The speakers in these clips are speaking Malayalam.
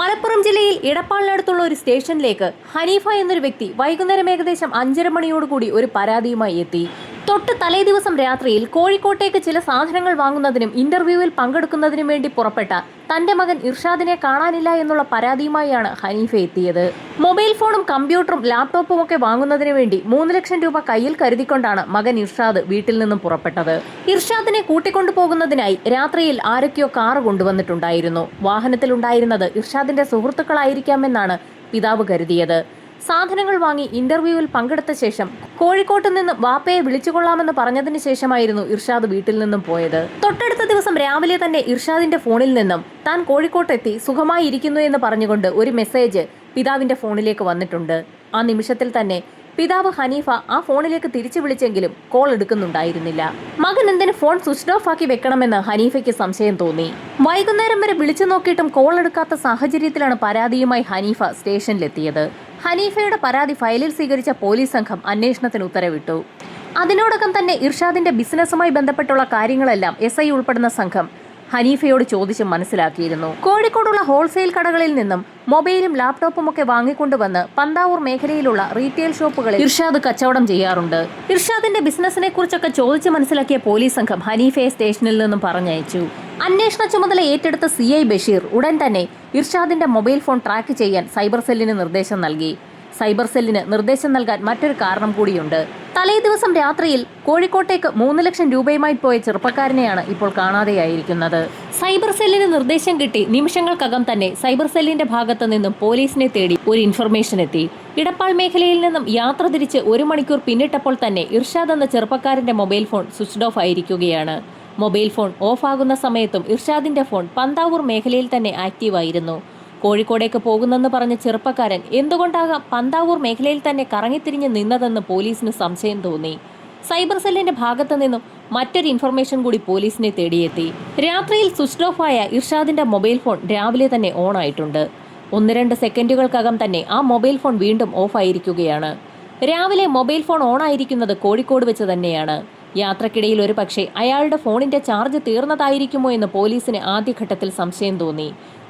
മലപ്പുറം ജില്ലയിൽ ഇടപ്പാളിനടുത്തുള്ള ഒരു സ്റ്റേഷനിലേക്ക് ഹനീഫ എന്നൊരു വ്യക്തി വൈകുന്നേരം ഏകദേശം 5:30 മണിയോടുകൂടി ഒരു പരാതിയുമായി എത്തി. തൊട്ട് തലേ ദിവസം രാത്രിയിൽ കോഴിക്കോട്ടേക്ക് ചില സാധനങ്ങൾ വാങ്ങുന്നതിനും ഇന്റർവ്യൂവിൽ പങ്കെടുക്കുന്നതിനും വേണ്ടി പുറപ്പെട്ട തന്റെ മകൻ ഇർഷാദിനെ കാണാനില്ല എന്നുള്ള പരാതിയുമായാണ് ഹനീഫ എത്തിയത്. മൊബൈൽ ഫോണും കമ്പ്യൂട്ടറും ലാപ്ടോപ്പും ഒക്കെ വാങ്ങുന്നതിന് വേണ്ടി 3 ലക്ഷം രൂപ കയ്യിൽ കരുതിക്കൊണ്ടാണ് മകൻ ഇർഷാദ് വീട്ടിൽ നിന്നും പുറപ്പെട്ടത്. ഇർഷാദിനെ കൂട്ടിക്കൊണ്ടുപോകുന്നതിനായി രാത്രിയിൽ ആരൊക്കെയോ കാറ് കൊണ്ടുവന്നിട്ടുണ്ടായിരുന്നു. വാഹനത്തിലുണ്ടായിരുന്നത് ഇർഷാദിന്റെ സുഹൃത്തുക്കളായിരിക്കാമെന്നാണ് പിതാവ് കരുതിയത്. സാധനങ്ങൾ വാങ്ങി ഇന്റർവ്യൂവിൽ പങ്കെടുത്ത ശേഷം കോഴിക്കോട്ട് നിന്ന് വാപ്പയെ വിളിച്ചുകൊള്ളാമെന്ന് പറഞ്ഞതിന് ശേഷമായിരുന്നു ഇർഷാദ് വീട്ടിൽ നിന്നും പോയത്. തൊട്ടടുത്ത ദിവസം രാവിലെ തന്നെ ഇർഷാദിന്റെ ഫോണിൽ നിന്നും താൻ കോഴിക്കോട്ടെത്തി സുഖമായി ഇരിക്കുന്നു എന്ന് പറഞ്ഞുകൊണ്ട് ഒരു മെസ്സേജ് പിതാവിന്റെ ഫോണിലേക്ക് വന്നിട്ടുണ്ട്. ആ നിമിഷത്തിൽ തന്നെ പിതാവ് ഹനീഫ ആ ഫോണിലേക്ക് തിരിച്ചു വിളിച്ചെങ്കിലും കോൾ എടുക്കുന്നുണ്ടായിരുന്നില്ല. മകൻ എന്തിന് ഫോൺ സ്വിച്ച് ഓഫ് ആക്കി വെക്കണമെന്ന് ഹനീഫയ്ക്ക് സംശയം തോന്നി. വൈകുന്നേരം വരെ വിളിച്ചു നോക്കിയിട്ടും കോൾ എടുക്കാത്ത സാഹചര്യത്തിലാണ് പരാതിയുമായി ഹനീഫ സ്റ്റേഷനിലെത്തിയത്. ഹനീഫയുടെ പരാതി ഫയലിൽ സ്വീകരിച്ച പോലീസ് സംഘം അന്വേഷണത്തിന് ഉത്തരവിട്ടു. അതിനോടകം തന്നെ ഇർഷാദിന്റെ ബിസിനസ്സുമായി ബന്ധപ്പെട്ടുള്ള കാര്യങ്ങളെല്ലാം SI ഉൾപ്പെടുന്ന സംഘം ഹനീഫയോട് ചോദിച്ച് മനസ്സിലാക്കിയിരുന്നു. കോഴിക്കോടുള്ള ഹോൾസെയിൽ കടകളിൽ നിന്നും മൊബൈലും ലാപ്ടോപ്പും ഒക്കെ വാങ്ങിക്കൊണ്ടുവന്ന് പന്താവൂർ മേഖലയിലുള്ള റീറ്റെയിൽ ഷോപ്പുകളിൽ ഇർഷാദ് കച്ചവടം ചെയ്യാറുണ്ട്. ഇർഷാദിന്റെ ബിസിനസിനെ കുറിച്ചൊക്കെ ചോദിച്ച് മനസ്സിലാക്കിയ പോലീസ് സംഘം ഹനീഫയെ സ്റ്റേഷനിൽ നിന്നും പറഞ്ഞയച്ചു. അന്വേഷണ ചുമതല ഏറ്റെടുത്ത CI ബഷീർ ഉടൻ തന്നെ ഇർഷാദിന്റെ മൊബൈൽ ഫോൺ ട്രാക്ക് ചെയ്യാൻ സൈബർ സെല്ലിന് നിർദ്ദേശം നൽകി. സൈബർ സെല്ലിന് നിർദ്ദേശം നൽകാൻ മറ്റൊരു കാരണം കൂടിയുണ്ട്. തലേ ദിവസം രാത്രിയിൽ കോഴിക്കോട്ടേക്ക് 3 ലക്ഷം രൂപയുമായി പോയ ചെറുപ്പക്കാരനെയാണ് ഇപ്പോൾ കാണാതെയായിരിക്കുന്നത്. സൈബർ സെല്ലിന് നിർദ്ദേശം കിട്ടി നിമിഷങ്ങൾക്കകം തന്നെ സൈബർ സെല്ലിന്റെ ഭാഗത്തു നിന്നും പോലീസിനെ തേടി ഒരു ഇൻഫർമേഷൻ എത്തി. ഇടപ്പാൾ മേഖലയിൽ നിന്നും യാത്ര തിരിച്ച് 1 മണിക്കൂർ പിന്നിട്ടപ്പോൾ തന്നെ ഇർഷാദ് എന്ന ചെറുപ്പക്കാരന്റെ മൊബൈൽ ഫോൺ സ്വിച്ച്ഡ് ഓഫ് ആയിരിക്കുകയാണ്. മൊബൈൽ ഫോൺ ഓഫ് ആകുന്ന സമയത്തും ഇർഷാദിന്റെ ഫോൺ പന്താവൂർ മേഖലയിൽ തന്നെ ആക്റ്റീവായിരുന്നു. കോഴിക്കോടേക്ക് പോകുന്നെന്ന് പറഞ്ഞ ചെറുപ്പക്കാരൻ എന്തുകൊണ്ടാകാം പന്താവൂർ മേഖലയിൽ തന്നെ കറങ്ങിത്തിരിഞ്ഞ് നിന്നതെന്ന് പോലീസിന് സംശയം തോന്നി. സൈബർ സെല്ലിന്റെ ഭാഗത്തു നിന്നും മറ്റൊരു ഇൻഫർമേഷൻ കൂടി പോലീസിനെ തേടിയെത്തി. രാത്രിയിൽ സ്വിച്ച് ഓഫ് ആയ ഇർഷാദിന്റെ മൊബൈൽ ഫോൺ രാവിലെ തന്നെ ഓൺ ആയിട്ടുണ്ട്. 1-2 സെക്കൻഡുകൾക്കകം തന്നെ ആ മൊബൈൽ ഫോൺ വീണ്ടും ഓഫ് ആയിരിക്കുകയാണ്. രാവിലെ മൊബൈൽ ഫോൺ ഓൺ ആയിരിക്കുന്നത് കോഴിക്കോട് വെച്ച് തന്നെയാണ്. യാത്രക്കിടയിൽ ഒരു പക്ഷേ അയാളുടെ ഫോണിന്റെ ചാർജ് തീർന്നതായിരിക്കുമോ എന്ന് പോലീസിന് ആദ്യഘട്ടത്തിൽ സംശയം തോന്നി.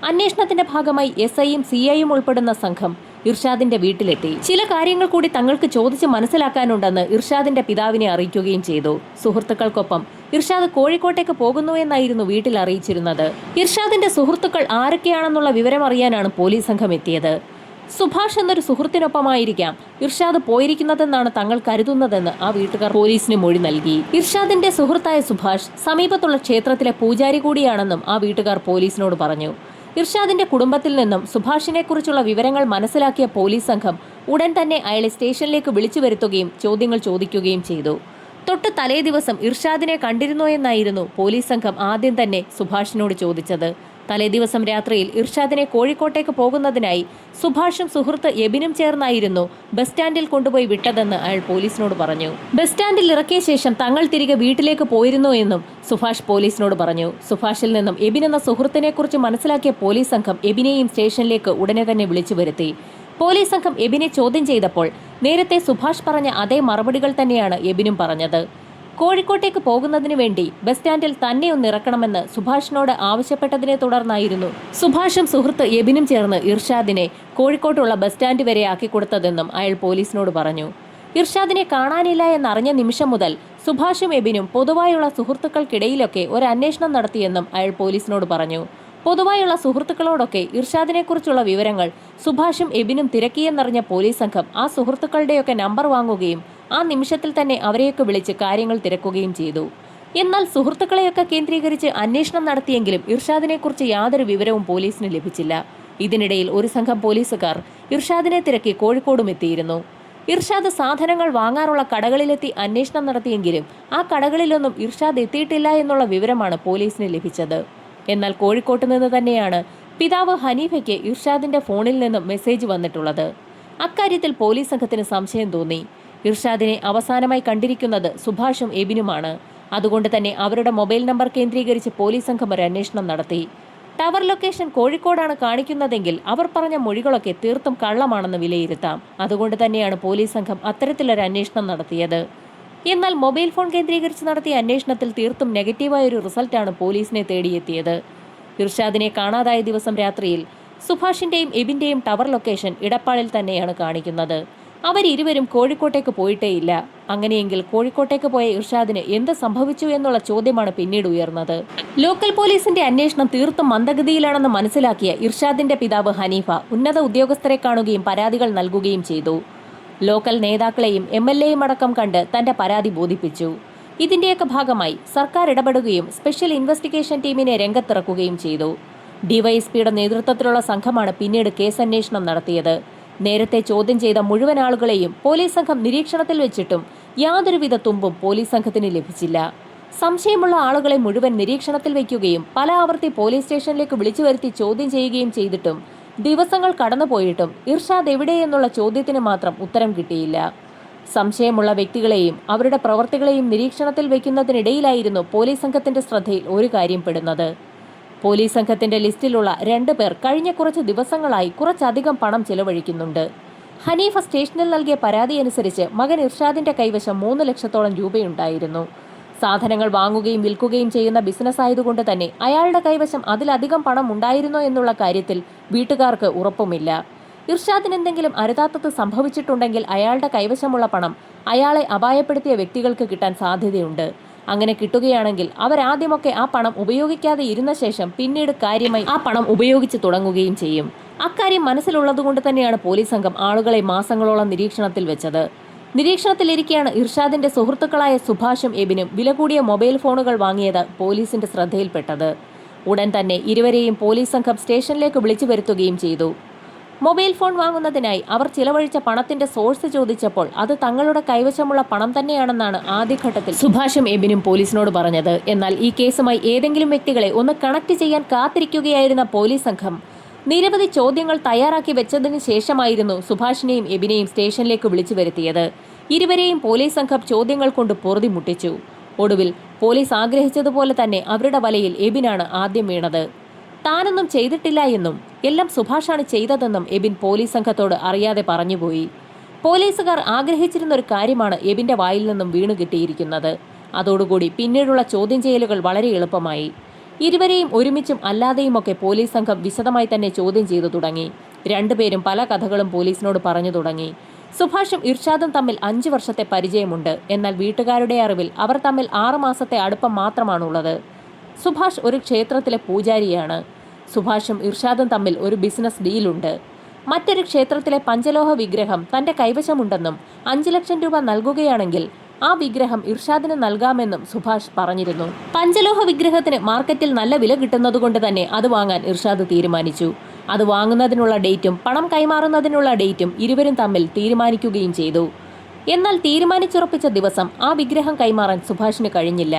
അന്വേഷണത്തിന്റെ ഭാഗമായി SIയും CIയും ഉൾപ്പെടുന്ന സംഘം ഇർഷാദിന്റെ വീട്ടിലെത്തി. ചില കാര്യങ്ങൾ കൂടി തങ്ങൾക്ക് ചോദിച്ച് മനസ്സിലാക്കാനുണ്ടെന്ന് ഇർഷാദിന്റെ പിതാവിനെ അറിയിക്കുകയും ചെയ്തു. സുഹൃത്തുക്കൾക്കൊപ്പം ഇർഷാദ് കോഴിക്കോട്ടേക്ക് പോകുന്നു എന്നായിരുന്നു വീട്ടിൽ അറിയിച്ചിരുന്നത്. ഇർഷാദിന്റെ സുഹൃത്തുക്കൾ ആരൊക്കെയാണെന്നുള്ള വിവരം അറിയാനാണ് പോലീസ് സംഘം എത്തിയത്. സുഭാഷ് എന്നൊരു സുഹൃത്തിനൊപ്പമായിരിക്കാം ഇർഷാദ് പോയിരിക്കുന്നതെന്നാണ് തങ്ങൾ കരുതുന്നതെന്ന് ആ വീട്ടുകാർ പോലീസിന് മൊഴി നൽകി. ഇർഷാദിന്റെ സുഹൃത്തായ സുഭാഷ് സമീപത്തുള്ള ക്ഷേത്രത്തിലെ പൂജാരി കൂടിയാണെന്നും ആ വീട്ടുകാർ പോലീസിനോട് പറഞ്ഞു. ഇർഷാദിന്റെ കുടുംബത്തിൽ നിന്നും സുഭാഷിനെ കുറിച്ചുള്ള വിവരങ്ങൾ മനസ്സിലാക്കിയ പോലീസ് സംഘം ഉടൻ തന്നെ അയാളെ സ്റ്റേഷനിലേക്ക് വിളിച്ചു വരുത്തുകയും ചോദ്യങ്ങൾ ചോദിക്കുകയും ചെയ്തു. തൊട്ട് തലേ ദിവസം ഇർഷാദിനെ കണ്ടിരുന്നോ എന്നായിരുന്നു പോലീസ് സംഘം ആദ്യം തന്നെ സുഭാഷിനോട് ചോദിച്ചത്. തലേ ദിവസം രാത്രിയിൽ ഇർഷാദിനെ കോഴിക്കോട്ടേക്ക് പോകുന്നതിനായി സുഭാഷും സുഹൃത്ത് എബിനും ചേർന്നായിരുന്നു ബസ് സ്റ്റാൻഡിൽ കൊണ്ടുപോയി വിട്ടതെന്ന് അയാൾ പോലീസിനോട് പറഞ്ഞു. ബസ് സ്റ്റാൻഡിൽ ഇറക്കിയ ശേഷം തങ്ങൾ തിരികെ വീട്ടിലേക്ക് പോയിരുന്നു എന്നും സുഭാഷ് പോലീസിനോട് പറഞ്ഞു. സുഭാഷിൽ നിന്നും എബിൻ എന്ന സുഹൃത്തിനെ കുറിച്ച് മനസ്സിലാക്കിയ പോലീസ് സംഘം എബിനെയും സ്റ്റേഷനിലേക്ക് ഉടനെ തന്നെ വിളിച്ചു വരുത്തി. പോലീസ് സംഘം എബിനെ ചോദ്യം ചെയ്തപ്പോൾ നേരത്തെ സുഭാഷ് പറഞ്ഞ അതേ മറുപടികൾ തന്നെയാണ് എബിനും പറഞ്ഞത്. കോഴിക്കോട്ടേക്ക് പോകുന്നതിന് വേണ്ടി ബസ് സ്റ്റാൻഡിൽ തന്നെ ഒന്ന് ഇറക്കണമെന്ന് സുഭാഷിനോട് ആവശ്യപ്പെട്ടതിനെ തുടർന്നായിരുന്നു സുഭാഷും സുഹൃത്ത് എബിനും ചേർന്ന് ഇർഷാദിനെ കോഴിക്കോട്ടുള്ള ബസ് സ്റ്റാൻഡ് വരെ ആക്കിക്കൊടുത്തതെന്നും അയാൾ പോലീസിനോട് പറഞ്ഞു. ഇർഷാദിനെ കാണാനില്ല എന്നറിഞ്ഞ നിമിഷം മുതൽ സുഭാഷും എബിനും പൊതുവായുള്ള സുഹൃത്തുക്കൾക്കിടയിലൊക്കെ ഒരു അന്വേഷണം നടത്തിയെന്നും അയാൾ പോലീസിനോട് പറഞ്ഞു. പൊതുവായുള്ള സുഹൃത്തുക്കളോടൊക്കെ ഇർഷാദിനെക്കുറിച്ചുള്ള വിവരങ്ങൾ സുഭാഷും എബിനും തിരക്കിയെന്നറിഞ്ഞ പോലീസ് സംഘം ആ സുഹൃത്തുക്കളുടെയൊക്കെ നമ്പർ വാങ്ങുകയും ആ നിമിഷത്തിൽ തന്നെ അവരെയൊക്കെ വിളിച്ച് കാര്യങ്ങൾ തിരക്കുകയും ചെയ്തു. എന്നാൽ സുഹൃത്തുക്കളെയൊക്കെ കേന്ദ്രീകരിച്ച് അന്വേഷണം നടത്തിയെങ്കിലും ഇർഷാദിനെക്കുറിച്ച് യാതൊരു വിവരവും പോലീസിന് ലഭിച്ചില്ല. ഇതിനിടയിൽ ഒരു സംഘം പോലീസുകാർ ഇർഷാദിനെ തിരക്കി കോഴിക്കോടും എത്തിയിരുന്നു. ഇർഷാദ് സാധനങ്ങൾ വാങ്ങാറുള്ള കടകളിലെത്തി അന്വേഷണം നടത്തിയെങ്കിലും ആ കടകളിലൊന്നും ഇർഷാദ് എത്തിയിട്ടില്ല എന്നുള്ള വിവരമാണ് പോലീസിന് ലഭിച്ചത്. എന്നാൽ കോഴിക്കോട്ട് നിന്ന് തന്നെയാണ് പിതാവ് ഹനീഫയ്ക്ക് ഇർഷാദിന്റെ ഫോണിൽ നിന്നും മെസ്സേജ് വന്നിട്ടുള്ളത്. അക്കാര്യത്തിൽ പോലീസ് സംഘത്തിന് സംശയം തോന്നി. ഇർഷാദിനെ അവസാനമായി കണ്ടിരിക്കുന്നത് സുഭാഷും എബിനുമാണ്. അതുകൊണ്ട് തന്നെ അവരുടെ മൊബൈൽ നമ്പർ കേന്ദ്രീകരിച്ച് പോലീസ് സംഘം ഒരു അന്വേഷണം നടത്തി. ടവർ ലൊക്കേഷൻ കോഴിക്കോടാണ് കാണിക്കുന്നതെങ്കിൽ അവർ പറഞ്ഞ മൊഴികളൊക്കെ തീർത്തും കള്ളമാണെന്ന് വിലയിരുത്താം. അതുകൊണ്ട് തന്നെയാണ് പോലീസ് സംഘം അത്തരത്തിലൊരു അന്വേഷണം നടത്തിയത്. എന്നാൽ മൊബൈൽ ഫോൺ കേന്ദ്രീകരിച്ച് നടത്തിയ അന്വേഷണത്തിൽ തീർത്തും നെഗറ്റീവായൊരു റിസൾട്ടാണ് പോലീസിനെ തേടിയെത്തിയത്. ഇർഷാദിനെ കാണാതായ ദിവസം രാത്രിയിൽ സുഭാഷിന്റെയും എബിന്റെയും ടവർ ലൊക്കേഷൻ ഇടപ്പാളിൽ തന്നെയാണ് കാണിക്കുന്നത്. അവരിരുവരും കോഴിക്കോട്ടേക്ക് പോയിട്ടേയില്ല. അങ്ങനെയെങ്കിൽ കോഴിക്കോട്ടേക്ക് പോയ ഇർഷാദിന് എന്ത് സംഭവിച്ചു എന്നുള്ള ചോദ്യമാണ് പിന്നീട് ഉയർന്നത്. ലോക്കൽ പോലീസിന്റെ അന്വേഷണം തീർത്തും മന്ദഗതിയിലാണെന്ന് മനസ്സിലാക്കിയ ഇർഷാദിന്റെ പിതാവ് ഹനീഫ ഉന്നത ഉദ്യോഗസ്ഥരെ കാണുകയും പരാതികൾ നൽകുകയും ചെയ്തു. ലോക്കൽ നേതാക്കളെയും MLA-യും അടക്കം കണ്ട് തന്റെ പരാതി ബോധിപ്പിച്ചു. ഇതിന്റെയൊക്കെ ഭാഗമായി സർക്കാർ ഇടപെടുകയും സ്പെഷ്യൽ ഇൻവെസ്റ്റിഗേഷൻ ടീമിനെ രംഗത്തിറക്കുകയും ചെയ്തു. ഡിവൈഎസ്പിയുടെ നേതൃത്വത്തിലുള്ള സംഘമാണ് പിന്നീട് കേസന്വേഷണം നടത്തിയത്. നേരത്തെ ചോദ്യം ചെയ്ത മുഴുവൻ ആളുകളെയും പോലീസ് സംഘം നിരീക്ഷണത്തിൽ വെച്ചിട്ടും യാതൊരുവിധ തുമ്പും പോലീസ് സംഘത്തിന് ലഭിച്ചില്ല. സംശയമുള്ള ആളുകളെ മുഴുവൻ നിരീക്ഷണത്തിൽ വയ്ക്കുകയും പല ആവർത്തി പോലീസ് സ്റ്റേഷനിലേക്ക് വിളിച്ചു വരുത്തി ചോദ്യം ചെയ്യുകയും ചെയ്തിട്ടും ദിവസങ്ങൾ കടന്നുപോയിട്ടും ഇർഷാദ് എവിടെയെന്നുള്ള ചോദ്യത്തിന് മാത്രം ഉത്തരം കിട്ടിയില്ല. സംശയമുള്ള വ്യക്തികളെയും അവരുടെ പ്രവർത്തികളെയും നിരീക്ഷണത്തിൽ വയ്ക്കുന്നതിനിടയിലായിരുന്നു പോലീസ് സംഘത്തിന്റെ ശ്രദ്ധയിൽ ഒരു കാര്യം പെടുന്നത്. പോലീസ് സംഘത്തിന്റെ ലിസ്റ്റിലുള്ള 2 പേർ കഴിഞ്ഞ കുറച്ച് ദിവസങ്ങളായി കുറച്ചധികം പണം ചിലവഴിക്കുന്നുണ്ട്. ഹനീഫ സ്റ്റേഷനിൽ നൽകിയ പരാതി അനുസരിച്ച് മകൻ ഇർഷാദിന്റെ കൈവശം 3 ലക്ഷത്തോളം രൂപയുണ്ടായിരുന്നു. സാധനങ്ങൾ വാങ്ങുകയും വിൽക്കുകയും ചെയ്യുന്ന ബിസിനസ് ആയതുകൊണ്ട് തന്നെ അയാളുടെ കൈവശം അതിലധികം പണം ഉണ്ടായിരുന്നോ എന്നുള്ള കാര്യത്തിൽ വീട്ടുകാർക്ക് ഉറപ്പുമില്ല. ഇർഷാദിന് എന്തെങ്കിലും അരുതാത്തത് സംഭവിച്ചിട്ടുണ്ടെങ്കിൽ അയാളുടെ കൈവശമുള്ള പണം അയാളെ അപായപ്പെടുത്തിയ വ്യക്തികൾക്ക് കിട്ടാൻ സാധ്യതയുണ്ട്. അങ്ങനെ കിട്ടുകയാണെങ്കിൽ അവരാദ്യമൊക്കെ ആ പണം ഉപയോഗിക്കാതെ ഇരുന്ന ശേഷം പിന്നീട് കാര്യമായി ആ പണം ഉപയോഗിച്ച് തുടങ്ങുകയും ചെയ്യും. അക്കാര്യം മനസ്സിലുള്ളതുകൊണ്ട് തന്നെയാണ് പോലീസ് സംഘം ആളുകളെ മാസങ്ങളോളം നിരീക്ഷണത്തിൽ വെച്ചത്. നിരീക്ഷണത്തിലിരിക്കെയാണ് ഇർഷാദിന്റെ സുഹൃത്തുക്കളായ സുഭാഷും എബിനും വില കൂടിയ മൊബൈൽ ഫോണുകൾ വാങ്ങിയത് പോലീസിന്റെ ശ്രദ്ധയിൽപ്പെട്ടത്. ഉടൻ തന്നെ ഇരുവരെയും പോലീസ് സംഘം സ്റ്റേഷനിലേക്ക് വിളിച്ചു വരുത്തുകയും ചെയ്തു. മൊബൈൽ ഫോൺ വാങ്ങുന്നതിനായി അവർ ചിലവഴിച്ച പണത്തിന്റെ സോഴ്സ് ചോദിച്ചപ്പോൾ അത് തങ്ങളുടെ കൈവശമുള്ള പണം തന്നെയാണെന്നാണ് ആദ്യഘട്ടത്തിൽ സുഭാഷും എബിനും പോലീസിനോട് പറഞ്ഞത്. എന്നാൽ ഈ കേസുമായി ഏതെങ്കിലും വ്യക്തികളെ ഒന്ന് കണക്ട് ചെയ്യാൻ കാത്തിരിക്കുകയായിരുന്ന പോലീസ് സംഘം നിരവധി ചോദ്യങ്ങൾ തയ്യാറാക്കി വെച്ചതിന് ശേഷമായിരുന്നു സുഭാഷിനെയും എബിനെയും സ്റ്റേഷനിലേക്ക് വിളിച്ചു വരുത്തിയത്. ഇരുവരെയും പോലീസ് സംഘം ചോദ്യങ്ങൾ കൊണ്ട് പൊറുതി മുട്ടിച്ചു. ഒടുവിൽ പോലീസ് ആഗ്രഹിച്ചതുപോലെ തന്നെ അവരുടെ വലയിൽ എബിനാണ് ആദ്യം വീണത്. താനൊന്നും ചെയ്തിട്ടില്ല എന്നും എല്ലാം സുഭാഷാണ് ചെയ്തതെന്നും എബിൻ പോലീസ് സംഘത്തോട് അറിയാതെ പറഞ്ഞുപോയി. പോലീസുകാർ ആഗ്രഹിച്ചിരുന്ന ഒരു കാര്യമാണ് എബിന്റെ വായിൽ നിന്നും വീണു കിട്ടിയിരിക്കുന്നത്. അതോടുകൂടി പിന്നീടുള്ള ചോദ്യം ചെയ്യലുകൾ വളരെ എളുപ്പമായി. ഇരുവരെയും ഒരുമിച്ചും അല്ലാതെയുമൊക്കെ പോലീസ് സംഘം വിശദമായി തന്നെ ചോദ്യം ചെയ്തു തുടങ്ങി. 2 പേരും പല കഥകളും പോലീസിനോട് പറഞ്ഞു തുടങ്ങി. സുഭാഷും ഇർഷാദും തമ്മിൽ 5 വർഷത്തെ പരിചയമുണ്ട്. എന്നാൽ വീട്ടുകാരുടെ അറിവിൽ അവർ തമ്മിൽ 6 മാസത്തെ അടുപ്പം മാത്രമാണുള്ളത്. സുഭാഷ് ഒരു ക്ഷേത്രത്തിലെ പൂജാരിയാണ്. സുഭാഷും ഇർഷാദും തമ്മിൽ ഒരു ബിസിനസ് ഡീലുണ്ട്. മറ്റൊരു ക്ഷേത്രത്തിലെ പഞ്ചലോഹ വിഗ്രഹം തന്റെ കൈവശമുണ്ടെന്നും 5 ലക്ഷം രൂപ നൽകുകയാണെങ്കിൽ ആ വിഗ്രഹം ഇർഷാദിന് നൽകാമെന്നും സുഭാഷ് പറഞ്ഞിരുന്നു. പഞ്ചലോഹ വിഗ്രഹത്തിന് മാർക്കറ്റിൽ നല്ല വില കിട്ടുന്നതുകൊണ്ട് തന്നെ അത് വാങ്ങാൻ ഇർഷാദ് തീരുമാനിച്ചു. അത് വാങ്ങുന്നതിനുള്ള ഡേറ്റും പണം കൈമാറുന്നതിനുള്ള ഡേറ്റും ഇരുവരും തമ്മിൽ തീരുമാനിക്കുകയും ചെയ്തു. എന്നാൽ തീരുമാനിച്ചുറപ്പിച്ച ദിവസം ആ വിഗ്രഹം കൈമാറാൻ സുഭാഷിന് കഴിഞ്ഞില്ല.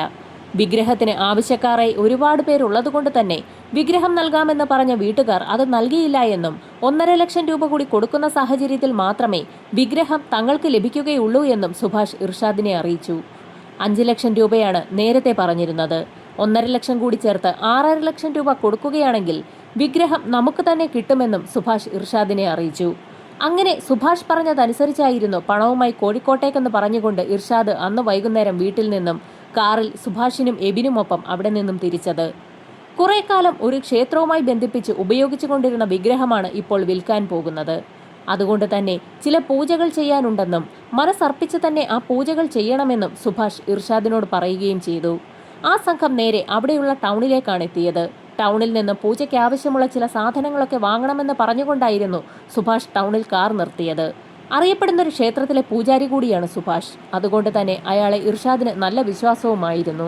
വിഗ്രഹത്തിന് ആവശ്യക്കാരായി ഒരുപാട് പേരുള്ളതുകൊണ്ട് തന്നെ വിഗ്രഹം നൽകാമെന്ന് പറഞ്ഞ വീട്ടുകാർ അത് നൽകിയില്ല എന്നും 1.5 ലക്ഷം രൂപ കൂടി കൊടുക്കുന്ന സാഹചര്യത്തിൽ മാത്രമേ വിഗ്രഹം തങ്ങൾക്ക് ലഭിക്കുകയുള്ളൂ എന്നും സുഭാഷ് ഇർഷാദിനെ അറിയിച്ചു. 5 ലക്ഷം രൂപയാണ് നേരത്തെ പറഞ്ഞിരുന്നത്. 1.5 ലക്ഷം കൂടി ചേർത്ത് 6.5 ലക്ഷം രൂപ കൊടുക്കുകയാണെങ്കിൽ വിഗ്രഹം നമുക്ക് തന്നെ കിട്ടുമെന്നും സുഭാഷ് ഇർഷാദിനെ അറിയിച്ചു. അങ്ങനെ സുഭാഷ് പറഞ്ഞതനുസരിച്ചായിരുന്നു പണവുമായി കോഴിക്കോട്ടേക്കെന്ന് പറഞ്ഞുകൊണ്ട് ഇർഷാദ് അന്ന് വൈകുന്നേരം വീട്ടിൽ നിന്നും കാറിൽ സുഭാഷിനും എബിനുമൊപ്പം അവിടെ നിന്നും തിരിച്ചത്. കുറെ കാലം ഒരു ക്ഷേത്രവുമായി ബന്ധിപ്പിച്ച് ഉപയോഗിച്ചുകൊണ്ടിരുന്ന വിഗ്രഹമാണ് ഇപ്പോൾ വിൽക്കാൻ പോകുന്നത്. അതുകൊണ്ട് തന്നെ ചില പൂജകൾ ചെയ്യാനുണ്ടെന്നും മനസ്സർപ്പിച്ച് തന്നെ ആ പൂജകൾ ചെയ്യണമെന്നും സുഭാഷ് ഇർഷാദിനോട് പറയുകയും ചെയ്തു. ആ സംഘം നേരെ അവിടെയുള്ള ടൗണിലേക്കാണ് എത്തിയത്. ടൗണിൽ നിന്ന് പൂജയ്ക്ക് ആവശ്യമുള്ള ചില സാധനങ്ങളൊക്കെ വാങ്ങണമെന്ന് പറഞ്ഞുകൊണ്ടായിരുന്നു സുഭാഷ് ടൗണിൽ കാർ നിർത്തിയത്. അറിയപ്പെടുന്ന ഒരു ക്ഷേത്രത്തിലെ പൂജാരി കൂടിയാണ് സുഭാഷ്. അതുകൊണ്ട് തന്നെ അയാളെ ഇർഷാദിന് നല്ല വിശ്വാസവുമായിരുന്നു.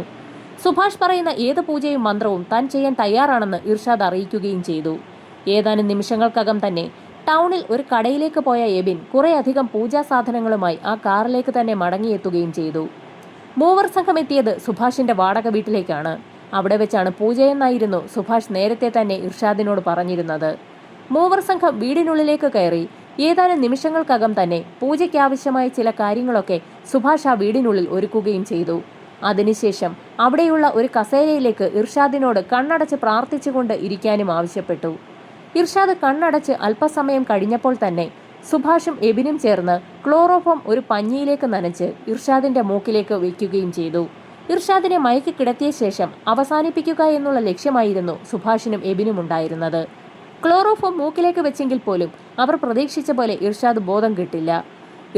സുഭാഷ് പറയുന്ന ഏത് പൂജയും മന്ത്രവും താൻ ചെയ്യാൻ തയ്യാറാണെന്ന് ഇർഷാദ് അറിയിക്കുകയും ചെയ്തു. ഏതാനും നിമിഷങ്ങൾക്കകം തന്നെ ടൗണിൽ ഒരു കടയിലേക്ക് പോയ എബിൻ കുറേയധികം പൂജാ സാധനങ്ങളുമായി ആ കാറിലേക്ക് തന്നെ മടങ്ങിയെത്തുകയും ചെയ്തു. മൂവർ സംഘം എത്തിയത് സുഭാഷിന്റെ വാടക വീട്ടിലേക്കാണ്. അവിടെ വെച്ചാണ് പൂജയെന്നായിരുന്നു സുഭാഷ് നേരത്തെ തന്നെ ഇർഷാദിനോട് പറഞ്ഞിരുന്നത്. മൂവർ സംഘം വീടിനുള്ളിലേക്ക് കയറി ഏതാനും നിമിഷങ്ങൾക്കകം തന്നെ പൂജയ്ക്കാവശ്യമായ ചില കാര്യങ്ങളൊക്കെ സുഭാഷ് ആ വീടിനുള്ളിൽ ഒരുക്കുകയും ചെയ്തു. അതിനുശേഷം അവിടെയുള്ള ഒരു കസേരയിലേക്ക് ഇർഷാദിനോട് കണ്ണടച്ച് പ്രാർത്ഥിച്ചുകൊണ്ട് ഇരിക്കാനും ആവശ്യപ്പെട്ടു. ഇർഷാദ് കണ്ണടച്ച് അല്പസമയം കഴിഞ്ഞപ്പോൾ തന്നെ സുഭാഷും എബിനും ചേർന്ന് ക്ലോറോഫോം ഒരു പഞ്ഞിയിലേക്ക് നനച്ച് ഇർഷാദിന്റെ മൂക്കിലേക്ക് വയ്ക്കുകയും ചെയ്തു. ഇർഷാദിനെ മയക്കി കിടത്തിയ ശേഷം അവസാനിപ്പിക്കുക എന്നുള്ള ലക്ഷ്യമായിരുന്നു സുഭാഷിനും എബിനും ഉണ്ടായിരുന്നത്. ക്ലോറോഫോം മൂക്കിലേക്ക് വെച്ചെങ്കിൽ പോലും അവർ പ്രതീക്ഷിച്ച പോലെ ഇർഷാദ് ബോധം കിട്ടില്ല.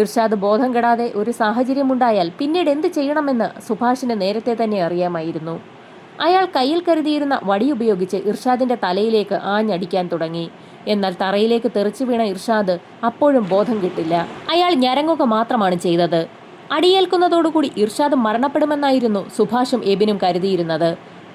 ഇർഷാദ് ബോധം കെടാതെ ഒരു സാഹചര്യമുണ്ടായാൽ പിന്നീട് എന്ത് ചെയ്യണമെന്ന് സുഭാഷിന് നേരത്തെ തന്നെ അറിയാമായിരുന്നു. അയാൾ കയ്യിൽ കരുതിയിരുന്ന വടി ഉപയോഗിച്ച് ഇർഷാദിന്റെ തലയിലേക്ക് ആഞ്ഞടിക്കാൻ തുടങ്ങി. എന്നാൽ തറയിലേക്ക് തെറിച്ചു വീണ ഇർഷാദ് അപ്പോഴും ബോധം കിട്ടില്ല. അയാൾ ഞരങ്ങുക മാത്രമാണ് ചെയ്തത്. അടിയേൽക്കുന്നതോടുകൂടി ഇർഷാദ് മരണപ്പെടുമെന്നായിരുന്നു സുഭാഷും എബിനും കരുതിയിരുന്നത്.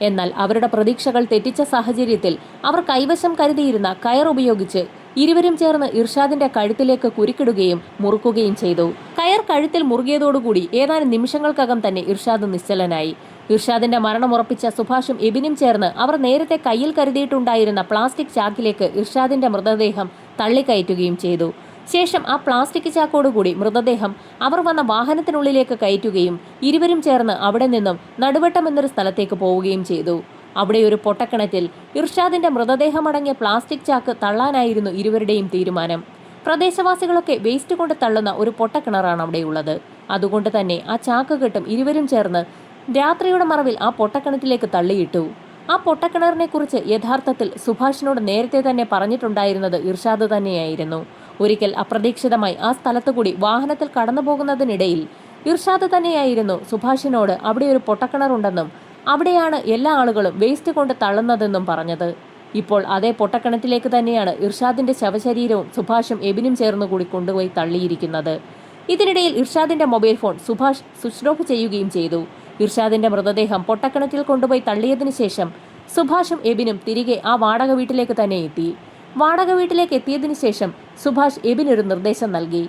എന്നാൽ അവരുടെ പ്രതീക്ഷകൾ തെറ്റിച്ച സാഹചര്യത്തിൽ അവർ കൈവശം കരുതിയിരുന്ന കയർ ഉപയോഗിച്ച് ഇരുവരും ചേർന്ന് ഇർഷാദിന്റെ കഴുത്തിലേക്ക് കുരുക്കിടുകയും മുറുക്കുകയും ചെയ്തു. കയർ കഴുത്തിൽ മുറുകിയതോടുകൂടി ഏതാനും നിമിഷങ്ങൾക്കകം തന്നെ ഇർഷാദ് നിശ്ചലനായി. ഇർഷാദിന്റെ മരണം ഉറപ്പിച്ച സുഭാഷും എബിനും ചേർന്ന് അവർ നേരത്തെ കയ്യിൽ കരുതിയിട്ടുണ്ടായിരുന്ന പ്ലാസ്റ്റിക് ചാക്കിലേക്ക് ഇർഷാദിന്റെ മൃതദേഹം തള്ളിക്കയറ്റുകയും ചെയ്തു. ശേഷം ആ പ്ലാസ്റ്റിക് ചാക്കോടുകൂടി മൃതദേഹം അവർ വന്ന വാഹനത്തിനുള്ളിലേക്ക് കയറ്റുകയും ഇരുവരും ചേർന്ന് അവിടെ നിന്നും നടുവട്ടം എന്നൊരു സ്ഥലത്തേക്ക് പോവുകയും ചെയ്തു. അവിടെ ഒരു പൊട്ടക്കിണറ്റിൽ ഇർഷാദിന്റെ മൃതദേഹമടങ്ങിയ പ്ലാസ്റ്റിക് ചാക്ക് തള്ളാനായിരുന്നു ഇരുവരുടെയും തീരുമാനം. പ്രദേശവാസികളൊക്കെ വേസ്റ്റ് കൊണ്ട് തള്ളുന്ന ഒരു പൊട്ടക്കിണറാണ് അവിടെയുള്ളത്. അതുകൊണ്ട് തന്നെ ആ ചാക്ക് കെട്ടും ഇരുവരും ചേർന്ന് രാത്രിയുടെ മറവിൽ ആ പൊട്ടക്കിണറ്റിലേക്ക് തള്ളിയിട്ടു. ആ പൊട്ടക്കിണറിനെ കുറിച്ച് യഥാർത്ഥത്തിൽ സുഭാഷിനോട് നേരത്തെ തന്നെ പറഞ്ഞിട്ടുണ്ടായിരുന്നത് ഇർഷാദ് തന്നെയായിരുന്നു. ഒരിക്കൽ അപ്രതീക്ഷിതമായി ആ സ്ഥലത്തുകൂടി വാഹനത്തിൽ കടന്നു പോകുന്നതിനിടയിൽ ഇർഷാദ് തന്നെയായിരുന്നു സുഭാഷിനോട് അവിടെ ഒരു പൊട്ടക്കിണറുണ്ടെന്നും അവിടെയാണ് എല്ലാ ആളുകളും വേസ്റ്റ് കൊണ്ട് തള്ളുന്നതെന്നും പറഞ്ഞത്. ഇപ്പോൾ അതേ പൊട്ടക്കിണറ്റിലേക്ക് തന്നെയാണ് ഇർഷാദിന്റെ ശവശരീരവും സുഭാഷും എബിനും ചേർന്നുകൂടി കൊണ്ടുപോയി തള്ളിയിരിക്കുന്നത്. ഇതിനിടയിൽ ഇർഷാദിന്റെ mobile phone Subhash switch off ചെയ്യുകയും ചെയ്തു. ഇർഷാദിന്റെ മൃതദേഹം പൊട്ടക്കിണറ്റിൽ കൊണ്ടുപോയി തള്ളിയതിനു ശേഷം സുഭാഷും എബിനും തിരികെ ആ വാടക വീട്ടിലേക്ക് തന്നെ എത്തി. വാടക വീട്ടിലേക്ക് എത്തിയതിനു ശേഷം സുഭാഷ് എബിനൊരു നിർദ്ദേശം നൽകി.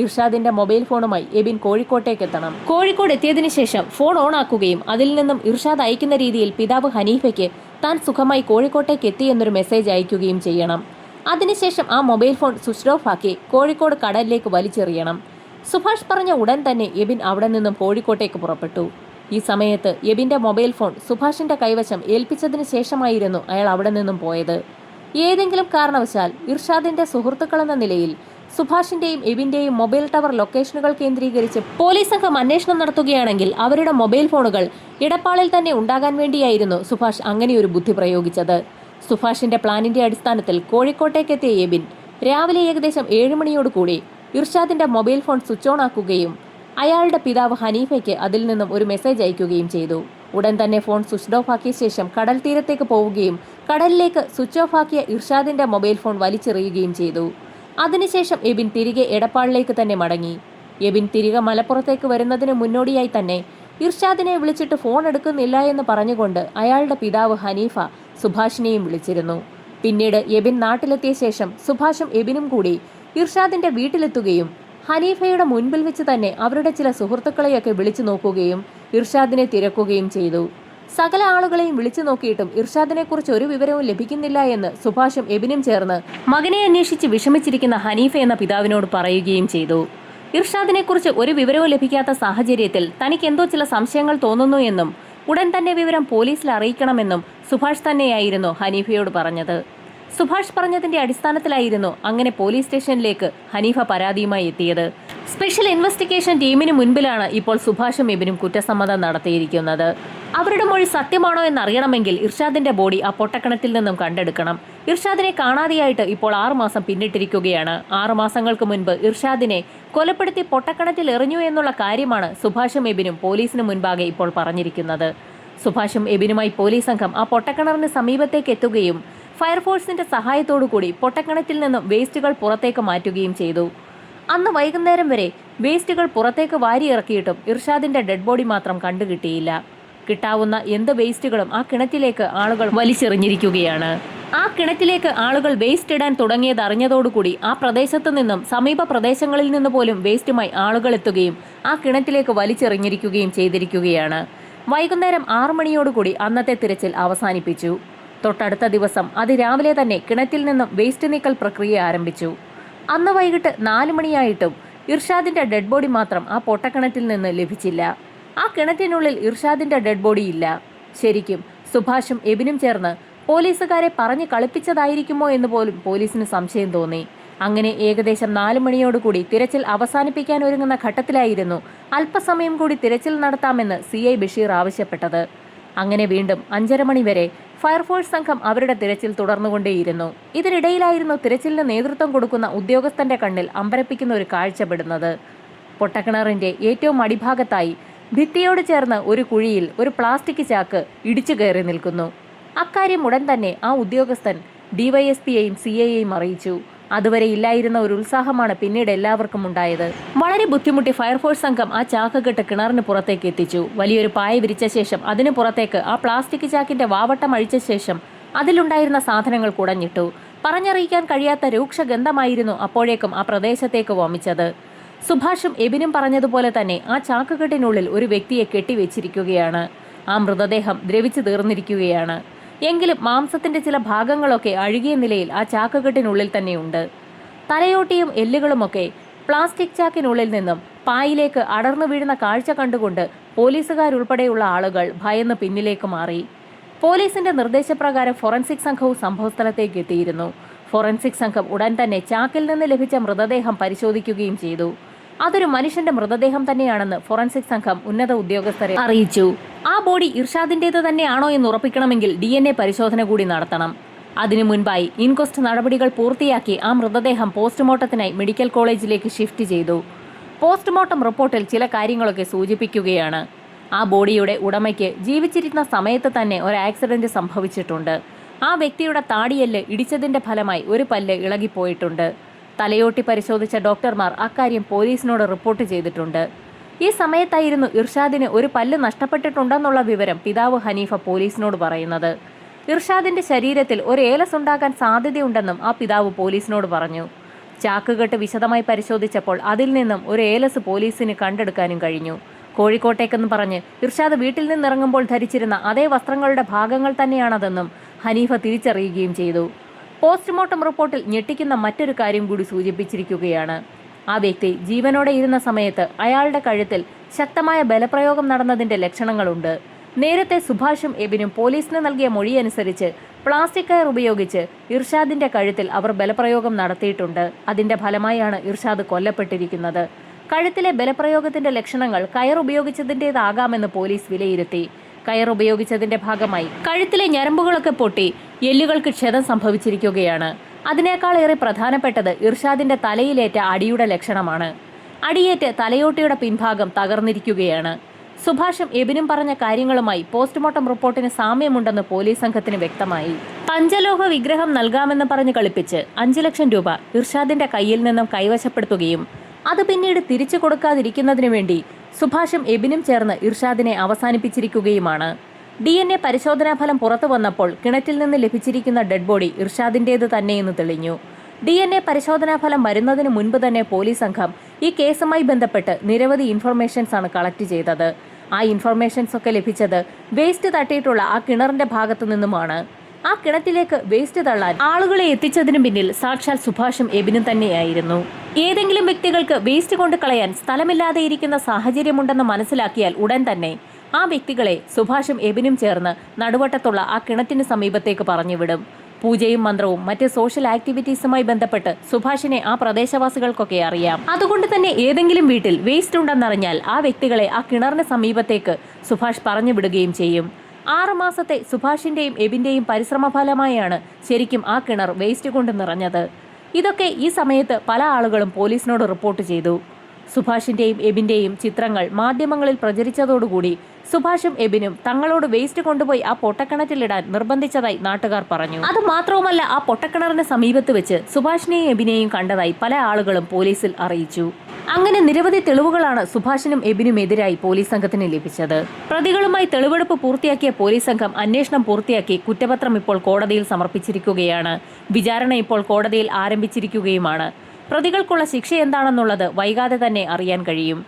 ഇർഷാദിന്റെ മൊബൈൽ ഫോണുമായി എബിൻ കോഴിക്കോട്ടേക്ക് എത്തണം. കോഴിക്കോട് എത്തിയതിനു ശേഷം ഫോൺ ഓൺ ആക്കുകയും അതിൽ നിന്നും ഇർഷാദ് അയക്കുന്ന രീതിയിൽ പിതാവ് ഹനീഫയ്ക്ക് താൻ സുഖമായി കോഴിക്കോട്ടേക്ക് എത്തി എന്നൊരു മെസ്സേജ് അയക്കുകയും ചെയ്യണം. അതിനുശേഷം ആ മൊബൈൽ ഫോൺ സ്വിച്ച് ഓഫ് ആക്കി കോഴിക്കോട് കടലിലേക്ക് വലിച്ചെറിയണം. സുഭാഷ് പറഞ്ഞ ഉടൻ തന്നെ എബിൻ അവിടെ നിന്നും കോഴിക്കോട്ടേക്ക് പുറപ്പെട്ടു. ഈ സമയത്ത് എബിന്റെ മൊബൈൽ ഫോൺ സുഭാഷിന്റെ കൈവശം ഏൽപ്പിച്ചതിന് ശേഷമായിരുന്നു അയാൾ അവിടെ നിന്നും പോയത്. ഏതെങ്കിലും കാരണവശാൽ ഇർഷാദിന്റെ സുഹൃത്തുക്കളെന്ന നിലയിൽ സുഭാഷിന്റെയും എബിന്റെയും മൊബൈൽ ടവർ ലൊക്കേഷനുകൾ കേന്ദ്രീകരിച്ച് പോലീസ് സംഘം അന്വേഷണം നടത്തുകയാണെങ്കിൽ അവരുടെ മൊബൈൽ ഫോണുകൾ ഇടപ്പാളിൽ തന്നെ ഉണ്ടാകാൻ വേണ്ടിയായിരുന്നു സുഭാഷ് അങ്ങനെയൊരു ബുദ്ധി പ്രയോഗിച്ചത്. സുഭാഷിന്റെ പ്ലാനിന്റെ അടിസ്ഥാനത്തിൽ കോഴിക്കോട്ടേക്കെത്തിയ എബിൻ രാവിലെ ഏകദേശം 7 മണിയോടുകൂടി ഇർഷാദിന്റെ മൊബൈൽ ഫോൺ സ്വിച്ച് ഓൺ ആക്കുകയും അയാളുടെ പിതാവ് ഹനീഫയ്ക്ക് അതിൽ നിന്നും ഒരു മെസ്സേജ് അയക്കുകയും ചെയ്തു. ഉടൻ തന്നെ ഫോൺ സ്വിച്ച് ഓഫ് ആക്കിയ ശേഷം കടൽ തീരത്തേക്ക് പോവുകയും കടലിലേക്ക് സ്വിച്ച് ഓഫ് ആക്കിയ ഇർഷാദിന്റെ മൊബൈൽ ഫോൺ വലിച്ചെറിയുകയും ചെയ്തു. അതിനുശേഷം എബിൻ തിരികെ എടപ്പാളിലേക്ക് തന്നെ മടങ്ങി. എബിൻ തിരികെ മലപ്പുറത്തേക്ക് വരുന്നതിന് മുന്നോടിയായി തന്നെ ഇർഷാദിനെ വിളിച്ചിട്ട് ഫോൺ എടുക്കുന്നില്ല എന്ന് പറഞ്ഞുകൊണ്ട് അയാളുടെ പിതാവ് ഹനീഫ സുഭാഷിനെയും വിളിച്ചിരുന്നു. പിന്നീട് എബിൻ നാട്ടിലെത്തിയ ശേഷം സുഭാഷും എബിനും കൂടി ഇർഷാദിന്റെ വീട്ടിലെത്തുകയും ഹനീഫയുടെ മുൻപിൽ വെച്ച് തന്നെ അവരുടെ ചില സുഹൃത്തുക്കളെയൊക്കെ വിളിച്ചു നോക്കുകയും ഇർഷാദിനെ തിരക്കുകയും ചെയ്തു. സകല ആളുകളെയും വിളിച്ചു നോക്കിയിട്ടും ഇർഷാദിനെ കുറിച്ച് ഒരു വിവരവും ലഭിക്കുന്നില്ല എന്ന് സുഭാഷും എബിനും ചേർന്ന് മകനെ അന്വേഷിച്ച് വിഷമിച്ചിരിക്കുന്ന ഹനീഫ എന്ന പിതാവിനോട് പറയുകയും ചെയ്തു. ഇർഷാദിനെ കുറിച്ച് ഒരു വിവരവും ലഭിക്കാത്ത സാഹചര്യത്തിൽ തനിക്ക് എന്തോ ചില സംശയങ്ങൾ തോന്നുന്നു എന്നും ഉടൻ തന്നെ വിവരം പോലീസിൽ അറിയിക്കണമെന്നും സുഭാഷ് തന്നെയായിരുന്നു ഹനീഫയോട് പറഞ്ഞത്. സുഭാഷ് പറഞ്ഞതിന്റെ അടിസ്ഥാനത്തിലായിരുന്നു അങ്ങനെ പോലീസ് സ്റ്റേഷനിലേക്ക് ഹനീഫ പരാതിയുമായി എത്തിയത്. സ്പെഷ്യൽ ഇൻവെസ്റ്റിഗേഷൻ ടീമിന് മുൻപിലാണ് ഇപ്പോൾ സുഭാഷും എബിനും കുറ്റസമ്മതം നടത്തിയിരിക്കുന്നത്. അവരുടെ മൊഴി സത്യമാണോ എന്നറിയണമെങ്കിൽ ഇർഷാദിന്റെ ബോഡി ആ പൊട്ടക്കിണറ്റിൽ നിന്നും കണ്ടെടുക്കണം. ഇർഷാദിനെ കാണാതെയായിട്ട് ഇപ്പോൾ 6 മാസം പിന്നിട്ടിരിക്കുകയാണ്. 6 മാസങ്ങൾക്ക് മുൻപ് ഇർഷാദിനെ കൊലപ്പെടുത്തി പൊട്ടക്കിണറ്റിൽ എറിഞ്ഞു എന്നുള്ള കാര്യമാണ് സുഭാഷും എബിനും പോലീസിന് മുൻപാകെ ഇപ്പോൾ പറഞ്ഞിരിക്കുന്നത്. സുഭാഷും എബിനുമായി പോലീസ് സംഘം ആ പൊട്ടക്കിണറിന് സമീപത്തേക്ക് എത്തുകയും ഫയർഫോഴ്സിന്റെ സഹായത്തോടുകൂടി പൊട്ടക്കിണറ്റിൽ നിന്നും വേസ്റ്റുകൾ പുറത്തേക്ക് മാറ്റുകയും ചെയ്തു. അന്ന് വൈകുന്നേരം വരെ വേസ്റ്റുകൾ പുറത്തേക്ക് വാരിയിറക്കിയിട്ടും ഇർഷാദിന്റെ ഡെഡ് ബോഡി മാത്രം കണ്ടുകിട്ടിയില്ല. കിട്ടാവുന്ന എന്ത് വേസ്റ്റുകളും ആ കിണറ്റിലേക്ക് ആളുകൾ വലിച്ചെറിഞ്ഞിരിക്കുകയാണ്. ആ കിണറ്റിലേക്ക് ആളുകൾ വേസ്റ്റ് ഇടാൻ തുടങ്ങിയത് അറിഞ്ഞതോടുകൂടി ആ പ്രദേശത്തു നിന്നും സമീപ പ്രദേശങ്ങളിൽ നിന്ന് പോലും വേസ്റ്റുമായി ആളുകൾ എത്തുകയും ആ കിണറ്റിലേക്ക് വലിച്ചെറിഞ്ഞിരിക്കുകയും ചെയ്തിരിക്കുകയാണ്. വൈകുന്നേരം 6 മണിയോടുകൂടി അന്നത്തെ തിരച്ചിൽ അവസാനിപ്പിച്ചു. തൊട്ടടുത്ത ദിവസം അതിരാവിലെ തന്നെ കിണറ്റിൽ നിന്നും വേസ്റ്റ് നീക്കൽ പ്രക്രിയ ആരംഭിച്ചു. അന്ന് വൈകിട്ട് 4 മണിയായിട്ടും ഇർഷാദിന്റെ ഡെഡ് ബോഡി മാത്രം ആ പൊട്ടക്കിണറ്റിൽ നിന്ന് ലഭിച്ചില്ല. ആ കിണറ്റിനുള്ളിൽ ഇർഷാദിന്റെ ഡെഡ് ബോഡി ഇല്ല. ശരിക്കും സുഭാഷും എബിനും ചേർന്ന് പോലീസുകാരെ പറഞ്ഞു കളിപ്പിച്ചതായിരിക്കുമോ എന്ന് പോലും പോലീസിന് സംശയം തോന്നി. അങ്ങനെ ഏകദേശം 4 മണിയോടുകൂടി തിരച്ചിൽ അവസാനിപ്പിക്കാൻ ഒരുങ്ങുന്ന ഘട്ടത്തിലായിരുന്നു അല്പസമയം കൂടി തിരച്ചിൽ നടത്താമെന്ന് CI ബഷീർ ആവശ്യപ്പെട്ടത്. അങ്ങനെ വീണ്ടും 5:30 മണി വരെ ഫയർഫോഴ്സ് സംഘം അവരുടെ തിരച്ചിൽ തുടർന്നുകൊണ്ടേയിരുന്നു. ഇതിനിടയിലായിരുന്നു തിരച്ചിലിന് നേതൃത്വം കൊടുക്കുന്ന ഉദ്യോഗസ്ഥന്റെ കണ്ണിൽ അമ്പരപ്പിക്കുന്ന ഒരു കാഴ്ചപ്പെടുന്നത്. പൊട്ടക്കിണറിന്റെ ഏറ്റവും അടിഭാഗത്തായി ഭിത്തിയോട് ചേർന്ന് ഒരു കുഴിയിൽ ഒരു പ്ലാസ്റ്റിക് ചാക്ക് ഇടിച്ചു കയറി നിൽക്കുന്നു. അക്കാര്യം ഉടൻ തന്നെ ആ ഉദ്യോഗസ്ഥൻ ഡിവൈഎസ്പിയെയും സിഐയെയും അറിയിച്ചു. അതുവരെ ഇല്ലായിരുന്ന ഒരു ഉത്സാഹമാണ് പിന്നീട് എല്ലാവർക്കും ഉണ്ടായത്. വളരെ ബുദ്ധിമുട്ടി ഫയർഫോഴ്സ് സംഘം ആ ചാക്ക് കെട്ട് കിണറിന് പുറത്തേക്ക് എത്തിച്ചു. വലിയൊരു പായ വിരിച്ച ശേഷം അതിന് പുറത്തേക്ക് ആ പ്ലാസ്റ്റിക് ചാക്കിന്റെ വാവട്ടം അഴിച്ച ശേഷം അതിലുണ്ടായിരുന്ന സാധനങ്ങൾ കുടഞ്ഞിട്ടു. പറഞ്ഞറിയിക്കാൻ കഴിയാത്ത രൂക്ഷഗന്ധമായിരുന്നു അപ്പോഴേക്കും ആ പ്രദേശത്തേക്ക് വമിച്ചത്. സുഭാഷും എബിനും പറഞ്ഞതുപോലെ തന്നെ ആ ചാക്കുകെട്ടിനുള്ളിൽ ഒരു വ്യക്തിയെ കെട്ടിവെച്ചിരിക്കുകയാണ്. ആ മൃതദേഹം ദ്രവിച്ചു തീർന്നിരിക്കുകയാണ്. എങ്കിലും മാംസത്തിന്റെ ചില ഭാഗങ്ങളൊക്കെ അഴുകിയ നിലയിൽ ആ ചാക്കുകെട്ടിനുള്ളിൽ തന്നെയുണ്ട്. തലയോട്ടിയും എല്ലുകളുമൊക്കെ പ്ലാസ്റ്റിക് ചാക്കിനുള്ളിൽ നിന്നും പായിലേക്ക് അടർന്നു വീഴുന്ന കാഴ്ച കണ്ടുകൊണ്ട് പോലീസുകാരുൾപ്പെടെയുള്ള ആളുകൾ ഭയന്ന് പിന്നിലേക്ക് മാറി. പോലീസിന്റെ നിർദ്ദേശപ്രകാരം ഫോറൻസിക് സംഘവും സംഭവസ്ഥലത്തേക്ക് എത്തിയിരുന്നു. ഫോറൻസിക് സംഘം ഉടൻ തന്നെ ചാക്കിൽ നിന്ന് ലഭിച്ച മൃതദേഹം പരിശോധിക്കുകയും ചെയ്തു. അതൊരു മനുഷ്യന്റെ മൃതദേഹം തന്നെയാണെന്ന് ഫോറൻസിക് സംഘം ഉന്നത ഉദ്യോഗസ്ഥരെ അറിയിച്ചു. ആ ബോഡി ഇർഷാദിന്റേത് തന്നെയാണോ എന്ന് ഉറപ്പിക്കണമെങ്കിൽ DNA പരിശോധന കൂടി നടത്തണം. അതിനു മുൻപായി ഇൻക്വസ്റ്റ് നടപടികൾ പൂർത്തിയാക്കി ആ മൃതദേഹം പോസ്റ്റ്മോർട്ടത്തിനായി മെഡിക്കൽ കോളേജിലേക്ക് ഷിഫ്റ്റ് ചെയ്തു. പോസ്റ്റ്മോർട്ടം റിപ്പോർട്ടിൽ ചില കാര്യങ്ങളൊക്കെ സൂചിപ്പിക്കുകയാണ്. ആ ബോഡിയുടെ ഉടമയ്ക്ക് ജീവിച്ചിരുന്ന സമയത്ത് തന്നെ ഒരു ആക്സിഡന്റ് സംഭവിച്ചിട്ടുണ്ട്. ആ വ്യക്തിയുടെ താടിയെല്ല് ഇടിച്ചതിന്റെ ഫലമായി ഒരു പല്ല് ഇളകിപ്പോയിട്ടുണ്ട്. തലയോട്ടി പരിശോധിച്ച ഡോക്ടർമാർ അക്കാര്യം പോലീസിനോട് റിപ്പോർട്ട് ചെയ്തിട്ടുണ്ട്. ഈ സമയത്തായിരുന്നു ഇർഷാദിന് ഒരു പല്ല് നഷ്ടപ്പെട്ടിട്ടുണ്ടെന്നുള്ള വിവരം പിതാവ് ഹനീഫ പോലീസിനോട് പറയുന്നത്. ഇർഷാദിന്റെ ശരീരത്തിൽ ഒരു ഏലസ് ഉണ്ടാകാൻ സാധ്യതയുണ്ടെന്നും ആ പിതാവ് പോലീസിനോട് പറഞ്ഞു. ചാക്കുകെട്ട് വിശദമായി പരിശോധിച്ചപ്പോൾ അതിൽ നിന്നും ഒരു ഏലസ് പോലീസിന് കണ്ടെടുക്കാനും കഴിഞ്ഞു. കോഴിക്കോട്ടേക്കെന്ന് പറഞ്ഞ് ഇർഷാദ് വീട്ടിൽ നിന്നിറങ്ങുമ്പോൾ ധരിച്ചിരുന്ന അതേ വസ്ത്രങ്ങളുടെ ഭാഗങ്ങൾ തന്നെയാണതെന്നും ഹനീഫ തിരിച്ചറിയുകയും ചെയ്തു. പോസ്റ്റ്മോർട്ടം റിപ്പോർട്ടിൽ ഞെട്ടിക്കുന്ന മറ്റൊരു കാര്യം കൂടി സൂചിപ്പിച്ചിരിക്കുകയാണ്. ആ വ്യക്തി ജീവനോടെ ഇരുന്ന സമയത്ത് അയാളുടെ കഴുത്തിൽ ശക്തമായ ബലപ്രയോഗം നടന്നതിന്റെ ലക്ഷണങ്ങളുണ്ട്. നേരത്തെ സുഭാഷും എബിനും പോലീസിന് നൽകിയ മൊഴിയനുസരിച്ച് പ്ലാസ്റ്റിക് കയർ ഉപയോഗിച്ച് ഇർഷാദിന്റെ കഴുത്തിൽ അവർ ബലപ്രയോഗം നടത്തിയിട്ടുണ്ട്. അതിന്റെ ഫലമായാണ് ഇർഷാദ് കൊല്ലപ്പെട്ടിരിക്കുന്നത്. കഴുത്തിലെ ബലപ്രയോഗത്തിന്റെ ലക്ഷണങ്ങൾ കയർ ഉപയോഗിച്ചതിൻ്റെതാകാമെന്ന് പോലീസ് വിലയിരുത്തി. കയർ ഉപയോഗിച്ചതിന്റെ ഭാഗമായി കഴുത്തിലെ ഞരമ്പുകളൊക്കെ പൊട്ടി എല്ലുകൾക്ക് ക്ഷതം സംഭവിച്ചിരിക്കുകയാണ്. അതിനേക്കാളേറെ പ്രധാനപ്പെട്ടത് ഇർഷാദിന്റെ തലയിലേറ്റ അടിയുടെ ലക്ഷണമാണ്. അടിയേറ്റ് തലയോട്ടിയുടെ പിൻഭാഗം തകർന്നിരിക്കുകയാണ്. സുഭാഷും എബിനും പറഞ്ഞ കാര്യങ്ങളുമായി പോസ്റ്റ്മോർട്ടം റിപ്പോർട്ടിന് സാമ്യമുണ്ടെന്ന് പോലീസ് സംഘത്തിന് വ്യക്തമായി. പഞ്ചലോഹ വിഗ്രഹം നൽകാമെന്ന് പറഞ്ഞ് കളിപ്പിച്ച് 5 ലക്ഷം രൂപ ഇർഷാദിന്റെ കയ്യിൽ നിന്നും കൈവശപ്പെടുത്തുകയും അത് പിന്നീട് തിരിച്ചു കൊടുക്കാതിരിക്കുന്നതിനു വേണ്ടി സുഭാഷും എബിനും ചേർന്ന് ഇർഷാദിനെ അവസാനിപ്പിച്ചിരിക്കുകയുമാണ്. DNA പരിശോധനാ ഫലം പുറത്തു വന്നപ്പോൾ കിണറ്റിൽ നിന്ന് ലഭിച്ചിരിക്കുന്ന ഡെഡ് ബോഡി ഇർഷാദിന്റേത് തന്നെയെന്ന് തെളിഞ്ഞു. DNA പരിശോധനാ ഫലം വരുന്നതിന് മുൻപ് തന്നെ പോലീസ് സംഘം ഈ കേസുമായി ബന്ധപ്പെട്ട് നിരവധി ഇൻഫർമേഷൻസ് ആണ് കളക്ട് ചെയ്തത്. ആ ഇൻഫർമേഷൻസ് ഒക്കെ ലഭിച്ചത് വേസ്റ്റ് തട്ടിയിട്ടുള്ള ആ കിണറിന്റെ ഭാഗത്തു നിന്നുമാണ്. ആ കിണറ്റിലേക്ക് വേസ്റ്റ് തള്ളാൻ ആളുകളെ എത്തിച്ചതിനു പിന്നിൽ സാക്ഷാൽ സുഭാഷും എബിനും തന്നെയായിരുന്നു. ഏതെങ്കിലും വ്യക്തികൾക്ക് വേസ്റ്റ് കൊണ്ട് കളയാൻ സ്ഥലമില്ലാതെ ഇരിക്കുന്ന സാഹചര്യമുണ്ടെന്ന് മനസ്സിലാക്കിയാൽ ഉടൻ തന്നെ ആ വ്യക്തികളെ സുഭാഷും എബിനും ചേർന്ന് നടുവട്ടത്തുള്ള ആ കിണറ്റിന് സമീപത്തേക്ക് പറഞ്ഞുവിടും. പൂജയും മന്ത്രവും മറ്റ് സോഷ്യൽ ആക്ടിവിറ്റീസുമായി ബന്ധപ്പെട്ട് സുഭാഷിനെ ആ പ്രദേശവാസികൾക്കൊക്കെ അറിയാം. അതുകൊണ്ട് തന്നെ ഏതെങ്കിലും വീട്ടിൽ വേസ്റ്റ് ഉണ്ടെന്നറിഞ്ഞാൽ ആ വ്യക്തികളെ ആ കിണറിന് സമീപത്തേക്ക് സുഭാഷ് പറഞ്ഞുവിടുകയും ചെയ്യും. 6 മാസത്തെ സുഭാഷിന്റെയും എബിന്റെയും പരിശ്രമഫലമായാണ് ശരിക്കും ആ കിണർ വേസ്റ്റ് കൊണ്ട് നിറഞ്ഞത്. ഇതൊക്കെ ഈ സമയത്ത് പല ആളുകളും പോലീസിനോട് റിപ്പോർട്ട് ചെയ്തു. സുഭാഷിന്റെയും എബിന്റെയും ചിത്രങ്ങൾ മാധ്യമങ്ങളിൽ പ്രചരിച്ചതോടുകൂടി സുഭാഷും എബിനും തങ്ങളോട് വേസ്റ്റ് കൊണ്ടുപോയി ആ പൊട്ടക്കിണറ്റിലിടാൻ നിർബന്ധിച്ചതായി നാട്ടുകാർ പറഞ്ഞു. അത് മാത്രവുമല്ല, ആ പൊട്ടക്കിണറിന് സമീപത്ത് വെച്ച് സുഭാഷിനെയും എബിനെയും കണ്ടതായി പല ആളുകളും പോലീസിൽ അറിയിച്ചു. അങ്ങനെ നിരവധി തെളിവുകളാണ് സുഭാഷിനും എബിനും എതിരായി പോലീസ് സംഘത്തിന് ലഭിച്ചത്. പ്രതികളുമായി തെളിവെടുപ്പ് പൂർത്തിയാക്കിയ പോലീസ് സംഘം അന്വേഷണം പൂർത്തിയാക്കി കുറ്റപത്രം ഇപ്പോൾ കോടതിയിൽ സമർപ്പിച്ചിരിക്കുകയാണ്. വിചാരണ ഇപ്പോൾ കോടതിയിൽ ആരംഭിച്ചിരിക്കുകയുമാണ്. പ്രതികൾക്കുള്ള ശിക്ഷ എന്താണെന്നുള്ളത് വൈകാതെ തന്നെ അറിയാൻ കഴിയും.